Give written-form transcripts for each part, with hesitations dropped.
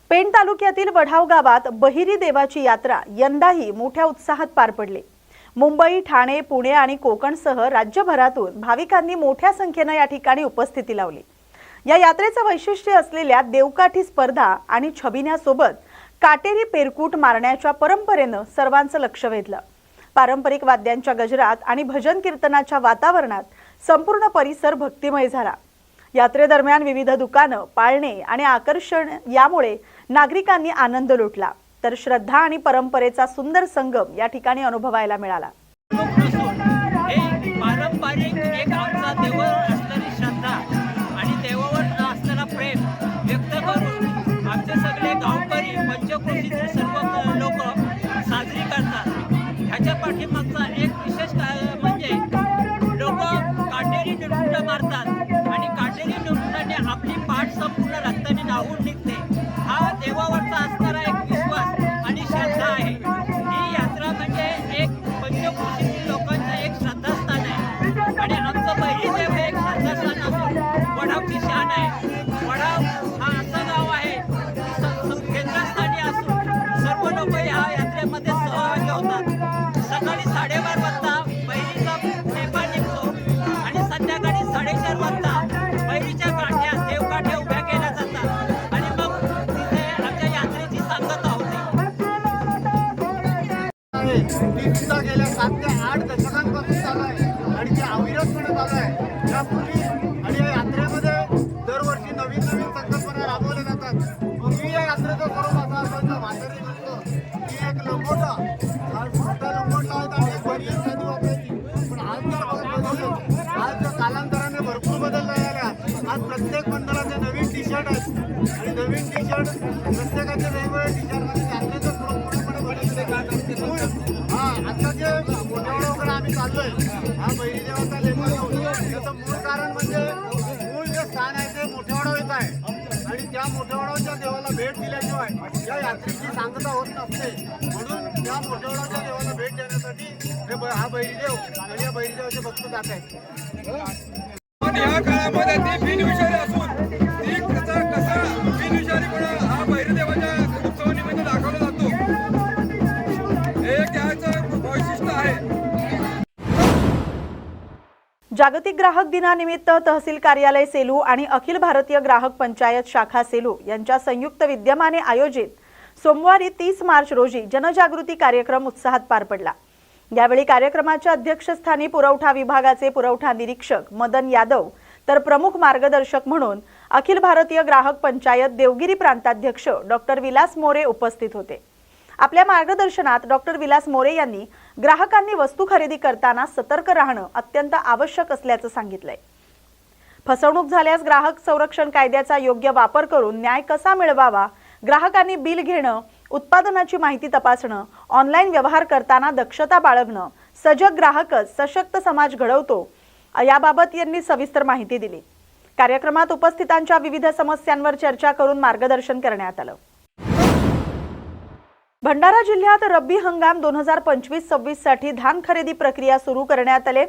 पेण तालुक्यातील वढाव गावात बहिरी देवाची यात्रा यंदाही मोठ्या उत्साहात पार पडली। मुंबई, ठाणे, पुणे आणि कोकणसह राज्यभरातून भाविकांनी मोठ्या संख्येने या ठिकाणी उपस्थिती लावली। या यात्रेचं वैशिष्ट्य असलेल्या देवकाठी स्पर्धा आणि छबिन्यासोबत काटेरी पेरकूट मारण्याच्या परंपरेनं सर्वांचं लक्ष वेधलं। पारंपरिक वाद्यांच्या गजरात आणि भजन कीर्तनाच्या वातावरणात संपूर्ण परिसर भक्तिमय झाला। यात्रेदरम्यान विविध दुकानं, पाळणे आणि आकर्षण यामुळे नागरिकांनी आनंद लुटला, तर श्रद्धा आणि परंपरेचा सुंदर संगम या ठिकाणी अनुभवायला मिळाला। पारंपरिक एक आमचा देवावर असलेली श्रद्धा आणि देवावर असलेला प्रेम व्यक्त करून आमचे सगळे गावकरी पंचक्रोशीचे सर्व लोक साजरी करतात। ह्याच्या पाठीमागचा एक विशेष म्हणजे लोक काटेरी नृत्य मारतात आणि काटेरी नृत्याने आपली पाठ संपूर्ण रक्ताने न्हावून निघते। हा देवावरचा असणारा एक विश्वास आणि श्रद्धा आहे। ही यात्रा म्हणजे एक पंचक्रोशीतील लोकांचं एक श्रद्धास्थान आहे आणि आमचं बहिरी देव हे एक श्रद्धास्थान असून वढावची शान आहे। वढाव हा असं गाव आहे केंद्रस्थानी असून सर्व लोक या यात्रेमध्ये सहभागी होतात। सकाळी 12:30 वाजता बहिरीचा टेपा निघतो आणि संध्याकाळी 4:30 वाजता बहिरीच्या काठ्या देवकाठ्या उभ्या केल्या जातात आणि मग तिथे आमच्या यात्रेची सांगता होते। गेल्या 7 ते 8 दशकांपासून चालू आहे आणि ते अविरतपणे चालू आहे। यापूर्वी आणि या यात्रेमध्ये दरवर्षी नवीन संकल्पना राबवल्या जातात। पूर्वी या यात्रेचं स्वरूप असा असायचं, म्हातारी म्हणतो की एक लंगोटा मोठा लंगोटा आहे आणि एक बरी नदी वापरायची। पण आज जर बघितलं, आज कालांतराने भरपूर बदल झालेला आहे। आज प्रत्येक मंडळाचे नवीन टी शर्ट आहेत आणि नवीन टी शर्ट प्रत्येकाचे वेगवेगळे टी शर्ट आणि यात्रेचं स्वरूप पूर्णपणे बदलते। आता जे मोठेवडा वगैरे आम्ही चाललोय, हा बहिरी देवाचा लेखा होतो। त्याचं मूळ कारण म्हणजे मूळ जे स्थान आहे ते मोठेवडा येत आहे आणि त्या मोठेवडाच्या देवाला भेट दिल्याशिवाय या यात्रेची सांगता होत नसते। म्हणून त्या मोठेवडाच्या देवाला भेट देण्यासाठी हा बहिरी देव आणि या बहिरी देवाचे भक्त जात आहेत। या काळामध्ये ती बिनविषारी असून ती कसा बिनविषारीपणा हा बहिरी देवाच्या उत्सवानिमित्त दाखवला जातो, हे त्याचं वैशिष्ट्य आहे। जागतिक ग्राहक दिनानिमित्त तहसील कार्यालय सेलू आणि अखिल भारतीय ग्राहक पंचायत शाखा सेलू यांच्या संयुक्त विद्यमाने आयोजित सोमवारी 30 मार्च रोजी जनजागृती कार्यक्रम उत्साहात पार पडला। यावेळी कार्यक्रमाच्या अध्यक्षस्थानी पुरवठा विभागाचे पुरवठा निरीक्षक मदन यादव तर प्रमुख मार्गदर्शक म्हणून अखिल भारतीय ग्राहक पंचायत देवगिरी प्रांताध्यक्ष डॉक्टर विलास मोरे उपस्थित होते। आपल्या मार्गदर्शनात डॉक्टर विलास मोरे यांनी ग्राहकांनी वस्तू खरेदी करताना सतर्क राहणं अत्यंत आवश्यक असल्याचं सांगितलंय। फसवणूक झाल्यास ग्राहक संरक्षण कायद्याचा योग्य वापर करून न्याय कसा मिळवावा, ग्राहकांनी बिल घेणं, उत्पादनाची माहिती तपासणं, ऑनलाईन व्यवहार करताना दक्षता बाळगणं, सजग ग्राहकच सशक्त समाज घडवतो, याबाबत यांनी सविस्तर माहिती दिली। कार्यक्रमात उपस्थितांच्या विविध समस्यांवर चर्चा करून मार्गदर्शन करण्यात आलं। भंडारा जिल्ह्यात रब्बी हंगाम 2025-26 साठी धान खरेदी प्रक्रिया सुरू करण्यात आले।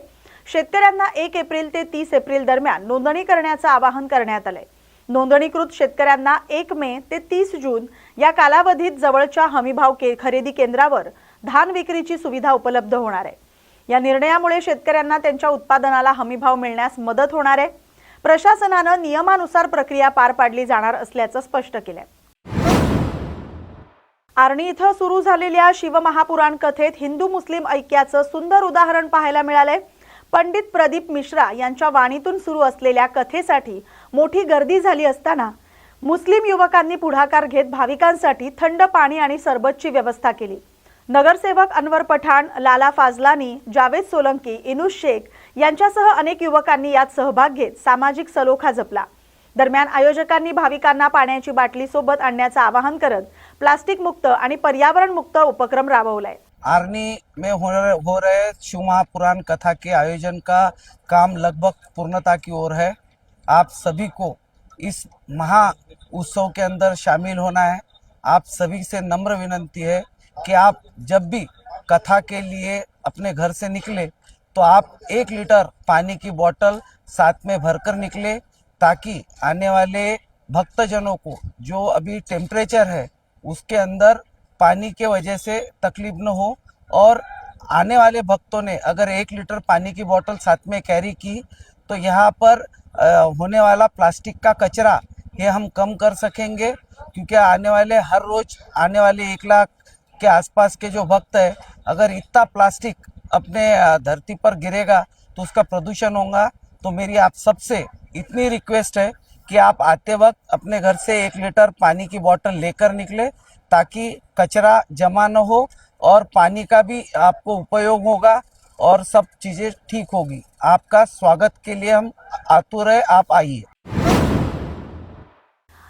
शेतकऱ्यांना 1 एप्रिल ते 30 एप्रिल दरम्यान नोंदणी करण्याचं आवाहन करण्यात आलंय। नोंदणीकृत शेतकऱ्यांना 1 मे ते 30 जून या कालावधीत जवळच्या हमीभाव खरेदी केंद्रावर धान विक्रीची सुविधा उपलब्ध होणार आहे। या निर्णयामुळे शेतकऱ्यांना त्यांच्या उत्पादनाला हमीभाव मिळण्यास मदत होणार आहे। प्रशासनानं नियमानुसार प्रक्रिया पार पाडली जाणार असल्याचं स्पष्ट केलंय। आर्णी इथं सुरू झालेल्या शिवमहापुराण कथेत हिंदू मुस्लिम ऐक्याचं सुंदर उदाहरण पाहायला मिळालंय। पंडित प्रदीप मिश्रा यांच्या वाणीतून सुरू असलेल्या कथेसाठी मोठी गर्दी झाली असताना मुस्लिम युवकांनी पुढाकार घेत भाविकांसाठी थंड पाणी आणि सरबतची व्यवस्था केली। नगरसेवक अनवर पठाण, लाला फाजलानी, जावेद सोलंकी, इनुस शेख यांच्यासह अनेक युवकांनी यात सहभाग घेत सामाजिक सलोखा जपला। दरम्यान आयोजकांनी भाविकांना पाण्याची बाटली सोबत आणण्याचं आवाहन करत प्लास्टिक मुक्त आणि पर्यावरण मुक्त उपक्रम राबवलाय। आर्नी में हो रहे शिव महापुराण कथा के आयोजन का काम लगभग पूर्णता की ओर है। आप सभी को इस महा उत्सव के अंदर शामिल होना है। आप सभी से नम्र विनती है कि आप जब भी कथा के लिए अपने घर से निकले तो आप 1 लीटर पानी की बोतल साथ में भरकर निकले, ताकि आने वाले भक्तजनों को जो अभी टेम्परेचर है उसके अंदर पानी के वजह से तकलीफ न हो, और आने वाले भक्तों ने अगर 1 लीटर पानी की बोतल साथ में कैरी की तो यहाँ पर होने वाला प्लास्टिक का कचरा ये हम कम कर सकेंगे, क्योंकि हर रोज आने वाले 1 लाख के आसपास के जो भक्त है, अगर इतना प्लास्टिक अपने धरती पर गिरेगा तो उसका प्रदूषण होगा। तो मेरी आप सबसे इतनी रिक्वेस्ट है कि आप आते वक्त अपने घर से 1 लीटर पानी की बोतल लेकर निकले, ताकि कचरा जमा न हो और पानी का भी आपको उपयोग होगा और सब चीज़ें ठीक होगी। आपका स्वागत के लिए हम आतुर है, आप आइए।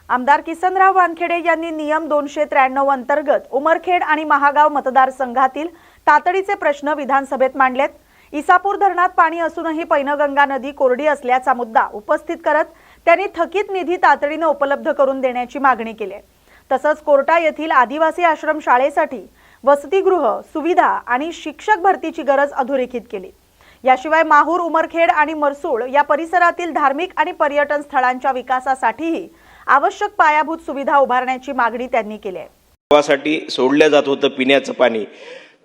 आमदार किसनराव वानखेडे यांनी नियम 293 अंतर्गत उमरखेड आणि महागाव मतदारसंघातील तातडीचे प्रश्न विधानसभेत मांडलेत। इसापूर धरणात पाणी असूनही पैनगंगा नदी कोरडी असल्याचा मुद्दा उपस्थित करत त्यांनी थकीत निधी तातडीने उपलब्ध करून देण्याची मागणी केली आहे। तसंच कोर्टा येथील आदिवासी आश्रम शाळेसाठी वसतिगृह सुविधा आणि शिक्षक भरतीची गरज अधोरेखित केली। याशिवाय माहूर, उमरखेड आणि मरसूळ या परिसरातील धार्मिक आणि पर्यटन स्थळांच्या विकासासाठीही आवश्यक पायाभूत सुविधा उभारण्याची मागणी त्यांनी केली आहे। गावासाठी सोडल्या जात होतं पिण्याचं पाणी,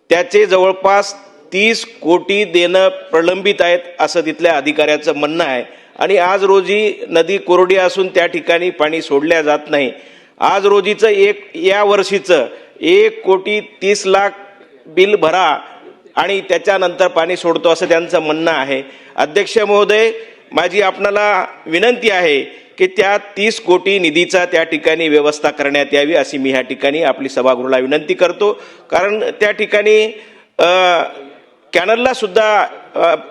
त्याचे जवळपास 30 कोटी देणं प्रलंबित आहेत असं तिथल्या अधिकाऱ्याचं म्हणणं आहे। आणि आज रोजी नदी कोरडी असून त्या ठिकाणी पाणी सोडल्या जात नाही। आज रोजीचं या वर्षीचं 1,30,00,000 बिल भरा आणि त्याच्यानंतर पाणी सोडतो असं त्यांचं म्हणणं आहे। अध्यक्ष महोदय, माझी आपणाला विनंती आहे की त्या 30 कोटी निधीचा त्या ठिकाणी व्यवस्था करण्यात यावी अशी मी ह्या ठिकाणी आपली सभागृहाला विनंती करतो। कारण त्या ठिकाणी कॅनलला सुद्धा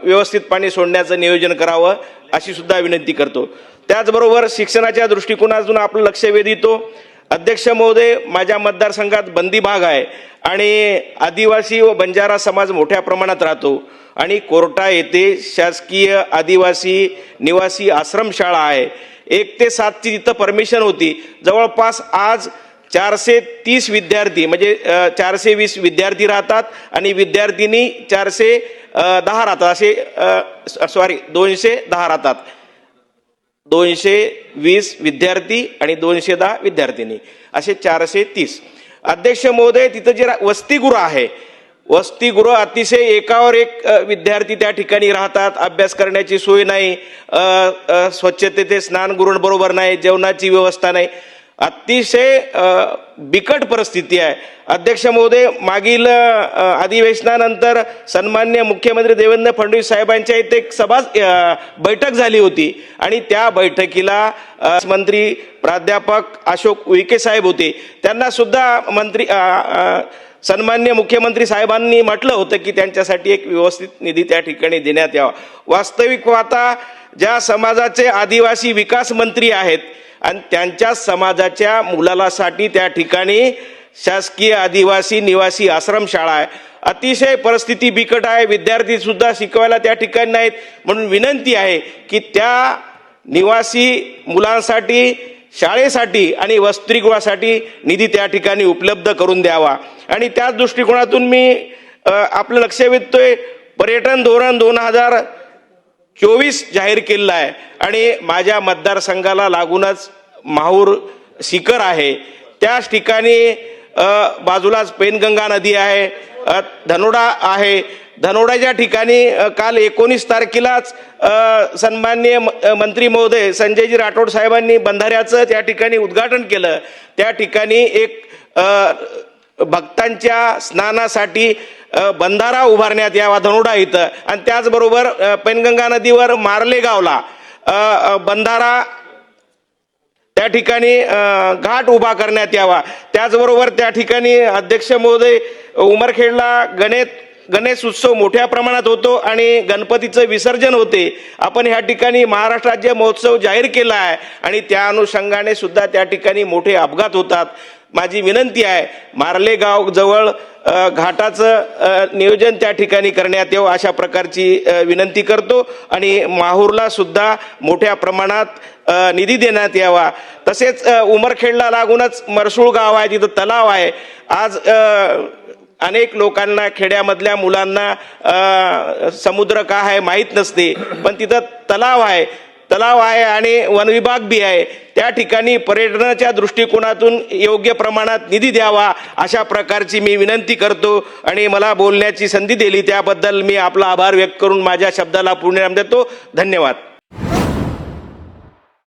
व्यवस्थित पाणी सोडण्याचं नियोजन करावं अशी सुद्धा विनंती करतो। त्याचबरोबर शिक्षणाच्या दृष्टिकोनातून आपलं लक्ष वेधितो। अध्यक्ष महोदय, माझ्या मतदारसंघात बंदी भाग आहे आणि आदिवासी व बंजारा समाज मोठ्या प्रमाणात राहतो आणि कोर्टा येथे शासकीय आदिवासी निवासी आश्रमशाळा आहे। 1 ते 7 ची तिथं परमिशन होती। जवळपास आज 430 विद्यार्थी म्हणजे 420 विद्यार्थी राहतात आणि विद्यार्थिनी 410 राहतात, असे 210 राहतात। 220 विद्यार्थी आणि 210 विद्यार्थिनी असे 430। अध्यक्ष महोदय, तिथं जे वसतिगृह आहे, वसतिगृह अतिशय एकावर एक विद्यार्थी त्या ठिकाणी राहतात। अभ्यास करण्याची सोय नाही, स्वच्छतेचे स्नानगृह बरोबर नाही, जेवणाची व्यवस्था नाही, अतिशय बिकट परिस्थिती आहे। अध्यक्ष महोदय, मागील अधिवेशनानंतर सन्माननीय मुख्यमंत्री देवेंद्र फडणवीस साहेबांच्या इथे एक बैठक झाली होती आणि त्या बैठकीला मंत्री प्राध्यापक अशोक उईके साहेब होते। त्यांना सुद्धा सन्माननीय मुख्यमंत्री साहेबांनी म्हटलं होतं की त्यांच्यासाठी एक व्यवस्थित निधी त्या ठिकाणी देण्यात यावा। वास्तविक पाहता ज्या समाजाचे आदिवासी विकास मंत्री आहेत आणि त्यांच्या समाजाच्या मुलासाठी त्या ठिकाणी शासकीय आदिवासी निवासी आश्रमशाळा आहे। अतिशय परिस्थिती बिकट आहे, विद्यार्थी सुद्धा शिकवायला त्या ठिकाणी नाहीत। म्हणून विनंती आहे की त्या निवासी मुलांसाठी, शाळेसाठी आणि वसतिगृहासाठी निधी त्या ठिकाणी उपलब्ध करून द्यावा। आणि त्याच दृष्टिकोनातून मी आपलं लक्ष वेधतोय, पर्यटन धोरण 2024 जाहीर केलेलं आहे आणि माझ्या मतदारसंघाला लागूनच माहूर शिखर आहे, त्याच ठिकाणी बाजूलाच पैनगंगा नदी आहे, धनोडा आहे। धनोडाच्या ठिकाणी काल 19 तारखेलाच सन्माननीय मंत्री महोदय संजयजी राठोड साहेबांनी बंधाऱ्याचं त्या ठिकाणी उद्घाटन केलं। त्या ठिकाणी एक भक्तांच्या स्नानासाठी बंधारा उभारण्यात यावा धनोडा इथं, आणि त्याचबरोबर पैनगंगा नदीवर मार्ले गावला बंधारा त्या ठिकाणी घाट उभा करण्यात यावा। त्याचबरोबर त्या ठिकाणी अध्यक्ष महोदय, उमरखेडला गणेश उत्सव मोठ्या प्रमाणात होतो आणि गणपतीचं विसर्जन होते। आपण ह्या ठिकाणी महाराष्ट्र राज्य महोत्सव जाहीर केला आहे आणि त्या अनुषंगाने सुद्धा त्या ठिकाणी मोठे अपघात होतात। माझी विनंती आहे, मार्ले गाव जवळ घाटाचं नियोजन त्या ठिकाणी करण्यात यावं अशा प्रकारची विनंती करतो आणि माहूरला सुद्धा मोठ्या प्रमाणात निधी देण्यात यावा। तसेच उमरखेडला लागूनच मरसूळ गाव आहे, तिथं तलाव आहे। आज अनेक लोकांना, खेड्यामधल्या मुलांना समुद्र का आहे माहीत नसते, पण तिथं तलाव आहे। तलाव आहे आणि वनविभाग बी आहे, त्या ठिकाणी पर्यटनाच्या दृष्टिकोनातून योग्य प्रमाणात निधी द्यावा अशा प्रकारची मी विनंती करतो आणि मला बोलण्याची संधी दिली त्याबद्दल मी आपला आभार व्यक्त करून माझ्या शब्दाला पूर्णविराम देतो. धन्यवाद.